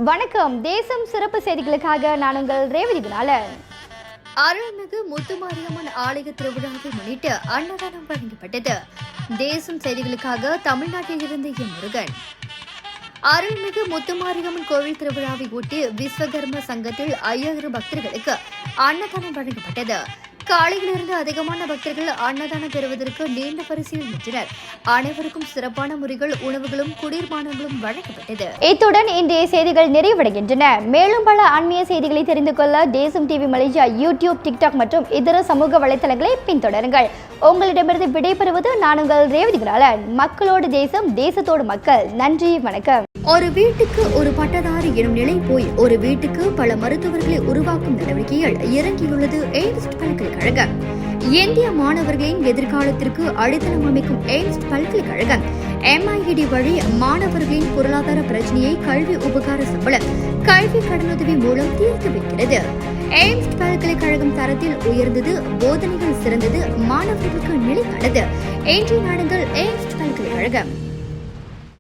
வணக்கம். தேசம் சிறப்பு செய்திகளுக்காக நான் உங்கள் ரேவதி குணாலன். அருள்மிகு முத்துமாரியம்மன் ஆலய திருவிழாவை முன்னிட்டு அன்னதானம் வழங்கப்பட்டது. தேசம் செய்திகளுக்காக தமிழ்நாட்டில் இருந்து முருகன். அருள்மிகு முத்துமாரியம்மன் கோவில் திருவிழாவை ஒட்டி விஸ்வகர்ம சங்கத்தில் 5000 பக்தர்களுக்கு அன்னதானம் வழங்கப்பட்டது. காலையிலிருந்து அதிகமான பக்தர்கள் அன்னதானம் பெறுவதற்கு நீண்ட வரிசையில் நின்றனர். அனைவருக்கும் சிறப்பான முறைகள், உணவுகளும் குளிர்பானங்களும் வழங்கப்பட்டது. இத்துடன் இன்றைய செய்திகள் நிறைவடைகின்றன. மேலும் பல ஆன்மீக செய்திகளை தெரிந்து கொள்ள தேசம் டிவி மலேசியா யூடியூப், டிக்டாக் மற்றும் இதர சமூக வலைதளங்களை பின்தொடருங்கள். உங்களிடமிருந்து விடைபெறுவது நான் உங்கள் ரேவதி குணாலன். மக்களோடு தேசம், தேசத்தோடு மக்கள். நன்றி, வணக்கம். ஒரு வீட்டுக்கு ஒரு பட்டதாரி எனும் நிலை போய் ஒரு வீட்டுக்கு பல மருத்துவர்களை உருவாக்கும் நடவடிக்கையில் இறங்கியுள்ளது எய்ம்ஸ் பல்கலைக்கழகம். இந்திய மாணவர்களின் எதிர்காலத்திற்கு அடித்தளம் அமைக்கும் எய்ம்ஸ் பல்கலைக்கழகம் MIED வழி மாணவர்களின் பொருளாதார பிரச்சனையை கல்வி உபகார சம்பளம், கல்வி கடனுதவி மூலம் தீர்த்து வைக்கிறது. எய்ம்ஸ் பல்கலைக்கழகம் தரத்தில் உயர்ந்தது, போதனைகள் சிறந்தது, மாணவர்களுக்கு நிலையானது. இன்றைய நாடுகள் எய்ம்ஸ் பல்கலைக்கழகம்.